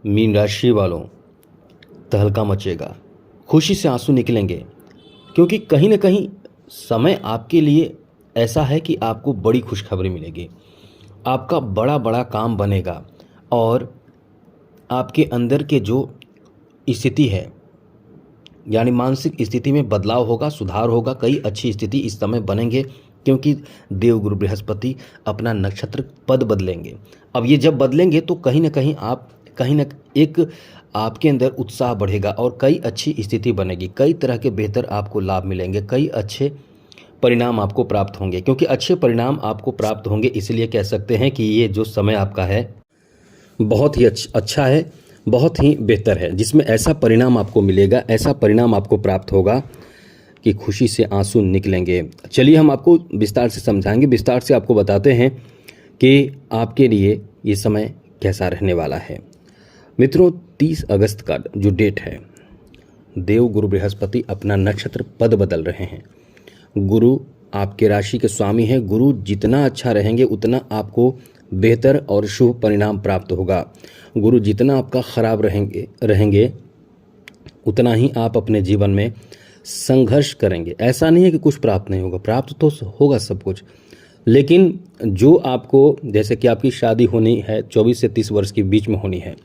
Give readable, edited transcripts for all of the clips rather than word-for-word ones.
Mean राशि वालों, तहलका मचेगा, खुशी से आंसू निकलेंगे, क्योंकि कहीं ना कहीं समय आपके लिए ऐसा है कि आपको बड़ी खुशखबरी मिलेगी। आपका बड़ा बड़ा काम बनेगा और आपके अंदर के जो स्थिति है, यानी मानसिक स्थिति में बदलाव होगा, सुधार होगा। कई अच्छी स्थिति इस समय बनेंगे, क्योंकि देवगुरु बृहस्पति अपना नक्षत्र पद बदलेंगे। अब ये जब बदलेंगे तो कहीं ना कहीं आप कहीं ना एक आपके अंदर उत्साह बढ़ेगा और कई अच्छी स्थिति बनेगी। कई तरह के बेहतर आपको लाभ मिलेंगे, कई अच्छे परिणाम आपको प्राप्त होंगे। क्योंकि अच्छे परिणाम आपको प्राप्त होंगे, इसलिए कह सकते हैं कि ये जो समय आपका है बहुत ही अच्छा है, बहुत ही बेहतर है, जिसमें ऐसा परिणाम आपको मिलेगा, ऐसा परिणाम आपको प्राप्त होगा कि खुशी से आंसू निकलेंगे। चलिए हम आपको विस्तार से समझाएंगे, विस्तार से आपको बताते हैं कि आपके लिए ये समय कैसा रहने वाला है। मित्रों, 30 अगस्त का जो डेट है, देव गुरु बृहस्पति अपना नक्षत्र पद बदल रहे हैं। गुरु आपके राशि के स्वामी हैं। गुरु जितना अच्छा रहेंगे उतना आपको बेहतर और शुभ परिणाम प्राप्त होगा। गुरु जितना आपका खराब रहेंगे उतना ही आप अपने जीवन में संघर्ष करेंगे। ऐसा नहीं है कि कुछ प्राप्त नहीं होगा, प्राप्त तो होगा सब कुछ, लेकिन जो आपको, जैसे कि आपकी शादी होनी है 24 से 30 वर्ष के बीच में होनी है,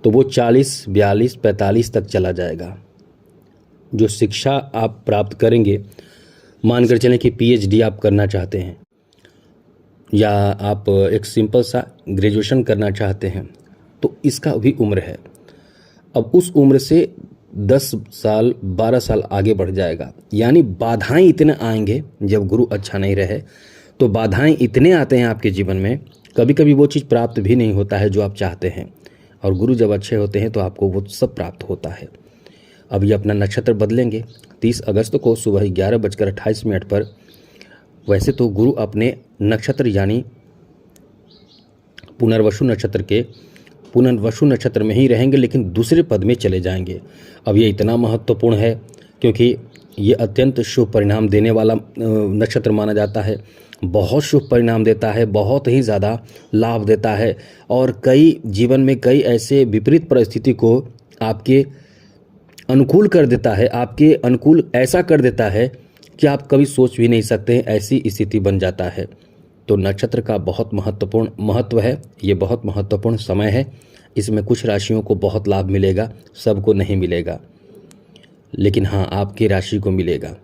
तो वो 40, 42, 45 तक चला जाएगा। जो शिक्षा आप प्राप्त करेंगे, मानकर चलें कि पीएचडी आप करना चाहते हैं या आप एक सिंपल सा ग्रेजुएशन करना चाहते हैं, तो इसका भी उम्र है। अब उस उम्र से 10 साल 12 साल आगे बढ़ जाएगा। यानी बाधाएं इतने आएंगे, जब गुरु अच्छा नहीं रहे तो बाधाएं इतने आते हैं आपके जीवन में, कभी कभी वो चीज़ प्राप्त भी नहीं होता है जो आप चाहते हैं। और गुरु जब अच्छे होते हैं तो आपको वो सब प्राप्त होता है। अब ये अपना नक्षत्र बदलेंगे 30 अगस्त को सुबह 11:28 पर। वैसे तो गुरु अपने नक्षत्र यानी पुनर्वसु नक्षत्र में ही रहेंगे, लेकिन दूसरे पद में चले जाएंगे। अब ये इतना महत्वपूर्ण है क्योंकि ये अत्यंत शुभ परिणाम देने वाला नक्षत्र माना जाता है। बहुत शुभ परिणाम देता है, बहुत ही ज़्यादा लाभ देता है और कई जीवन में कई ऐसे विपरीत परिस्थिति को आपके अनुकूल कर देता है, आपके अनुकूल ऐसा कर देता है कि आप कभी सोच भी नहीं सकते हैं, ऐसी स्थिति बन जाता है। तो नक्षत्र का बहुत महत्वपूर्ण महत्व है, ये बहुत महत्वपूर्ण समय है। इसमें कुछ राशियों को बहुत लाभ मिलेगा, सबको नहीं मिलेगा, लेकिन हाँ आपकी राशि को मिलेगा।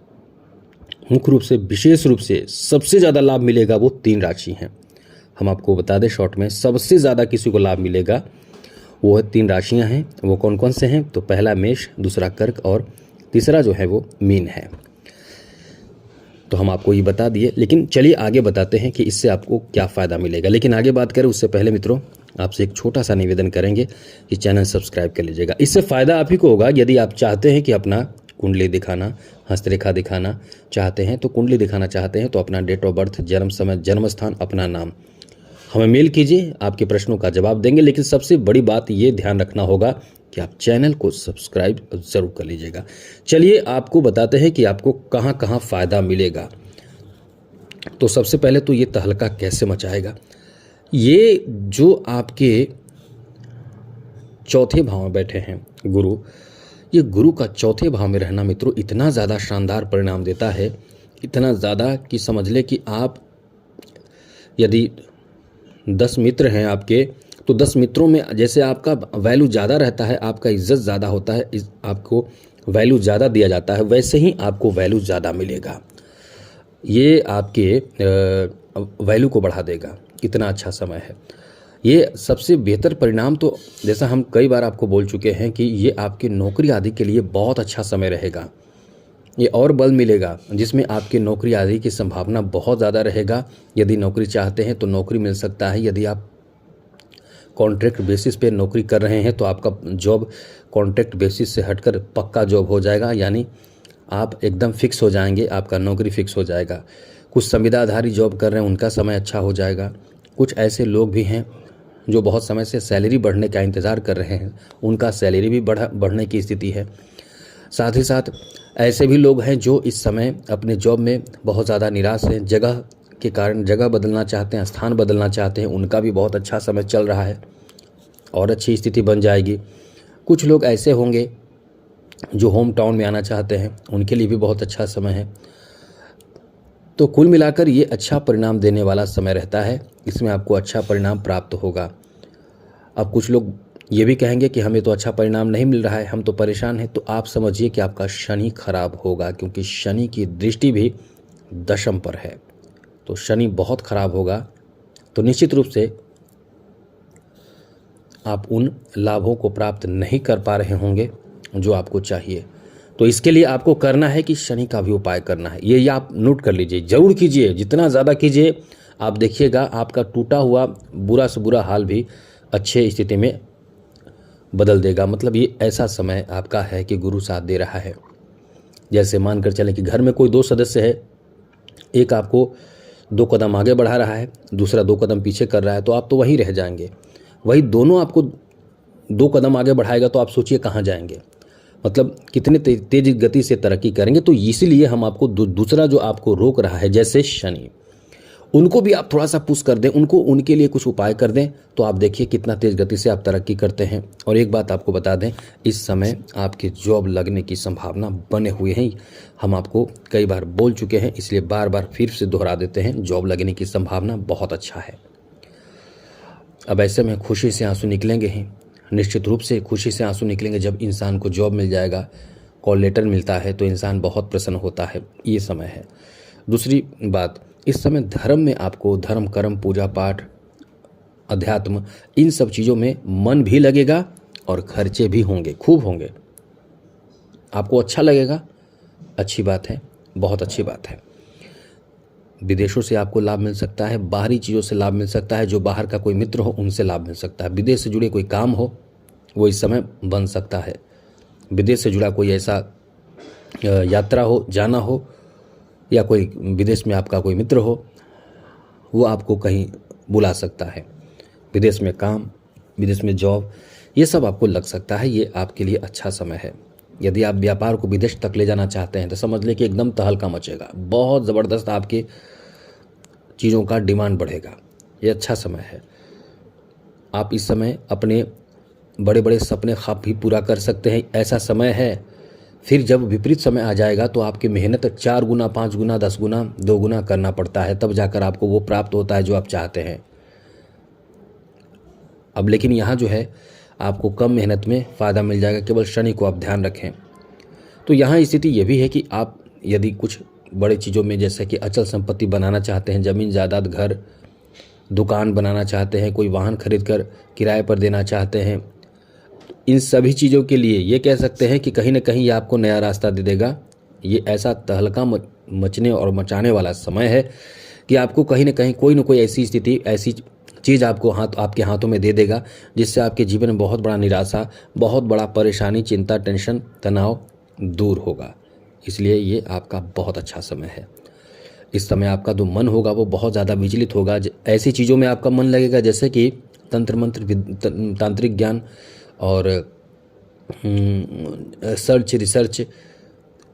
मुख्य रूप से, विशेष रूप से सबसे ज़्यादा लाभ मिलेगा वो 3 राशि हैं। हम आपको बता दें शॉर्ट में, सबसे ज़्यादा किसी को लाभ मिलेगा वो है 3 राशियां हैं। वो कौन कौन से हैं? तो पहला मेष, दूसरा कर्क और तीसरा जो है वो मीन है। तो हम आपको ये बता दिए, लेकिन चलिए आगे बताते हैं कि इससे आपको क्या फ़ायदा मिलेगा। लेकिन आगे बात करें उससे पहले मित्रों, आपसे एक छोटा सा निवेदन करेंगे कि चैनल सब्सक्राइब कर लीजिएगा। इससे फ़ायदा आप ही को होगा। यदि आप चाहते हैं कि अपना कुंडली दिखाना, हस्तरेखा दिखाना चाहते हैं, तो कुंडली दिखाना चाहते हैं, तो अपना डेट ऑफ बर्थ, जन्म समय, जन्म स्थान, अपना नाम हमें मेल कीजिए, आपके प्रश्नों का जवाब देंगे। लेकिन सबसे बड़ी बात ये ध्यान रखना होगा कि आप चैनल को सब्सक्राइब ज़रूर कर लीजिएगा। चलिए आपको बताते हैं कि आपको कहाँ कहाँ फ़ायदा मिलेगा। तो सबसे पहले तो ये तहलका कैसे मचाएगा। ये जो आपके चौथे भाव में बैठे हैं गुरु, ये गुरु का चौथे भाव में रहना मित्रों इतना ज़्यादा शानदार परिणाम देता है, इतना ज़्यादा कि समझ ले कि आप यदि 10 मित्र हैं आपके, तो 10 मित्रों में जैसे आपका वैल्यू ज़्यादा रहता है, आपका इज्जत ज़्यादा होता है, आपको वैल्यू ज़्यादा दिया जाता है, वैसे ही आपको वैल्यू ज़्यादा मिलेगा। ये आपके वैल्यू को बढ़ा देगा। इतना अच्छा समय है ये। सबसे बेहतर परिणाम तो जैसा हम कई बार आपको बोल चुके हैं कि ये आपके नौकरी आदि के लिए बहुत अच्छा समय रहेगा। ये और बल मिलेगा जिसमें आपके नौकरी आदि की संभावना बहुत ज़्यादा रहेगा। यदि नौकरी चाहते हैं तो नौकरी मिल सकता है। यदि आप कॉन्ट्रैक्ट बेसिस पे नौकरी कर रहे हैं तो आपका जॉब कॉन्ट्रैक्ट बेसिस से हटकर पक्का जॉब हो जाएगा, यानी आप एकदम फिक्स हो जाएंगे, आपका नौकरी फिक्स हो जाएगा। कुछ संविदाधारी जॉब कर रहे हैं, उनका समय अच्छा हो जाएगा। कुछ ऐसे लोग भी हैं जो बहुत समय से सैलरी बढ़ने का इंतज़ार कर रहे हैं, उनका सैलरी भी बढ़ने की स्थिति है। साथ ही साथ ऐसे भी लोग हैं जो इस समय अपने जॉब में बहुत ज़्यादा निराश हैं, जगह के कारण जगह बदलना चाहते हैं, स्थान बदलना चाहते हैं, उनका भी बहुत अच्छा समय चल रहा है। और अच्छी स्थिति बन जाएगी। कुछ लोग ऐसे होंगे जो होम टाउन में आना चाहते हैं, उनके लिए भी बहुत अच्छा समय है। तो कुल मिलाकर ये अच्छा परिणाम देने वाला समय रहता है, इसमें आपको अच्छा परिणाम प्राप्त होगा। अब कुछ लोग ये भी कहेंगे कि हमें तो अच्छा परिणाम नहीं मिल रहा है, हम तो परेशान हैं, तो आप समझिए कि आपका शनि खराब होगा, क्योंकि शनि की दृष्टि भी दशम पर है। तो शनि बहुत खराब होगा, तो निश्चित रूप से आप उन लाभों को प्राप्त नहीं कर पा रहे होंगे जो आपको चाहिए। तो इसके लिए आपको करना है कि शनि का भी उपाय करना है। ये आप नोट कर लीजिए, जरूर कीजिए, जितना ज़्यादा कीजिए आप देखिएगा आपका टूटा हुआ बुरा से बुरा हाल भी अच्छे स्थिति में बदल देगा। मतलब ये ऐसा समय आपका है कि गुरु साथ दे रहा है। जैसे मानकर चलें कि घर में कोई 2 सदस्य है, एक आपको 2 कदम आगे बढ़ा रहा है, दूसरा 2 कदम पीछे कर रहा है, तो आप तो वहीं रह जाएंगे। वही दोनों आपको 2 कदम आगे बढ़ाएगा तो आप सोचिए कहाँ जाएंगे, मतलब कितने तेज गति से तरक्की करेंगे। तो इसीलिए हम आपको दूसरा जो आपको रोक रहा है, जैसे शनि, उनको भी आप थोड़ा सा पुश कर दें, उनके लिए कुछ उपाय कर दें, तो आप देखिए कितना तेज गति से आप तरक्की करते हैं। और एक बात आपको बता दें, इस समय आपके जॉब लगने की संभावना बने हुए हैं। हम आपको कई बार बोल चुके हैं, इसलिए बार बार फिर से दोहरा देते हैं, जॉब लगने की संभावना बहुत अच्छा है। अब ऐसे में खुशी से आंसू निकलेंगे ही, निश्चित रूप से खुशी से आंसू निकलेंगे। जब इंसान को जॉब मिल जाएगा, कॉल लेटर मिलता है, तो इंसान बहुत प्रसन्न होता है। ये समय है। दूसरी बात, इस समय धर्म में आपको धर्म कर्म पूजा पाठ अध्यात्म इन सब चीज़ों में मन भी लगेगा और खर्चे भी होंगे, खूब होंगे। आपको अच्छा लगेगा, अच्छी बात है, बहुत अच्छी बात है। विदेशों से आपको लाभ मिल सकता है, बाहरी चीज़ों से लाभ मिल सकता है, जो बाहर का कोई मित्र हो उनसे लाभ मिल सकता है। विदेश से जुड़े कोई काम हो वो इस समय बन सकता है। विदेश से जुड़ा कोई ऐसा यात्रा हो, जाना हो, या कोई विदेश में आपका कोई मित्र हो, वो आपको कहीं बुला सकता है। विदेश में काम, विदेश में जॉब, ये सब आपको लग सकता है। ये आपके लिए अच्छा समय है। यदि आप व्यापार को विदेश तक ले जाना चाहते हैं तो समझ लें कि एकदम तहलका मचेगा, बहुत ज़बरदस्त आपके चीज़ों का डिमांड बढ़ेगा। ये अच्छा समय है। आप इस समय अपने बड़े बड़े सपने ख्वाब भी पूरा कर सकते हैं, ऐसा समय है। फिर जब विपरीत समय आ जाएगा तो आपकी मेहनत 4 गुना, 5 गुना, 10 गुना, 2 गुना करना पड़ता है, तब जाकर आपको वो प्राप्त होता है जो आप चाहते हैं। अब लेकिन यहाँ जो है आपको कम मेहनत में फ़ायदा मिल जाएगा, केवल शनि को आप ध्यान रखें। तो यहाँ स्थिति ये भी है कि आप यदि कुछ बड़ी चीज़ों में, जैसे कि अचल संपत्ति बनाना चाहते हैं, ज़मीन जायदाद, घर दुकान बनाना चाहते हैं, कोई वाहन खरीद कर किराए पर देना चाहते हैं, इन सभी चीज़ों के लिए ये कह सकते हैं कि कहीं ना कहीं ये आपको नया रास्ता दे देगा। ये ऐसा तहलका मचने और मचाने वाला समय है कि आपको कहीं ना कहीं कोई ना कोई ऐसी स्थिति, ऐसी चीज़ आपके हाथों में दे देगा जिससे आपके जीवन में बहुत बड़ा निराशा, बहुत बड़ा परेशानी, चिंता, टेंशन, तनाव दूर होगा। इसलिए ये आपका बहुत अच्छा समय है। इस समय आपका जो मन होगा वो बहुत ज़्यादा विचलित होगा। ऐसी चीज़ों में आपका मन लगेगा जैसे कि तंत्र मंत्र, तांत्रिक ज्ञान और रिसर्च,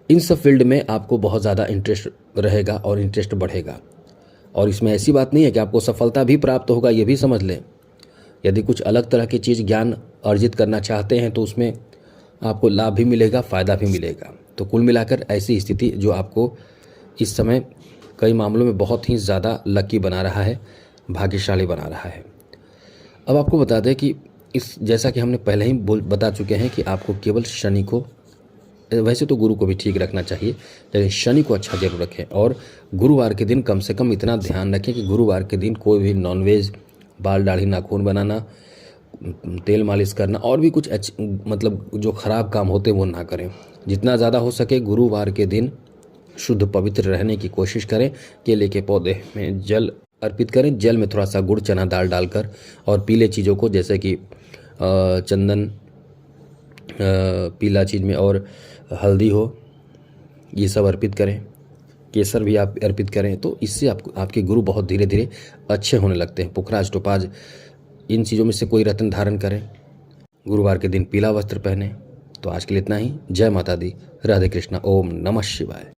इन सब फील्ड में आपको बहुत ज़्यादा इंटरेस्ट रहेगा और इंटरेस्ट बढ़ेगा। और इसमें ऐसी बात नहीं है कि आपको सफलता भी प्राप्त होगा, ये भी समझ लें। यदि कुछ अलग तरह की चीज़ ज्ञान अर्जित करना चाहते हैं तो उसमें आपको लाभ भी मिलेगा, फ़ायदा भी मिलेगा। तो कुल मिलाकर ऐसी स्थिति जो आपको इस समय कई मामलों में बहुत ही ज़्यादा लकी बना रहा है, भाग्यशाली बना रहा है। अब आपको बता दें कि जैसा कि हमने पहले ही बता चुके हैं कि आपको केवल शनि को, वैसे तो गुरु को भी ठीक रखना चाहिए, लेकिन शनि को अच्छा जरूर रखें। और गुरुवार के दिन कम से कम इतना ध्यान रखें कि गुरुवार के दिन कोई भी नॉनवेज, बाल दाढ़ी नाखून बनाना, तेल मालिश करना और भी कुछ मतलब जो ख़राब काम होते हैं वो ना करें। जितना ज़्यादा हो सके गुरुवार के दिन शुद्ध पवित्र रहने की कोशिश करें। केले के पौधे में जल अर्पित करें, जल में थोड़ा सा गुड़ चना दाल डालकर, और पीले चीज़ों को जैसे कि चंदन, पीला चीज़ में और हल्दी हो, ये सब अर्पित करें। केसर भी आप अर्पित करें, तो इससे आपके गुरु बहुत धीरे धीरे अच्छे होने लगते हैं। पुखराज, टोपाज, इन चीज़ों में से कोई रत्न धारण करें। गुरुवार के दिन पीला वस्त्र पहने। तो आज के लिए इतना ही। जय माता दी, राधे कृष्णा, ओम नमः शिवाय।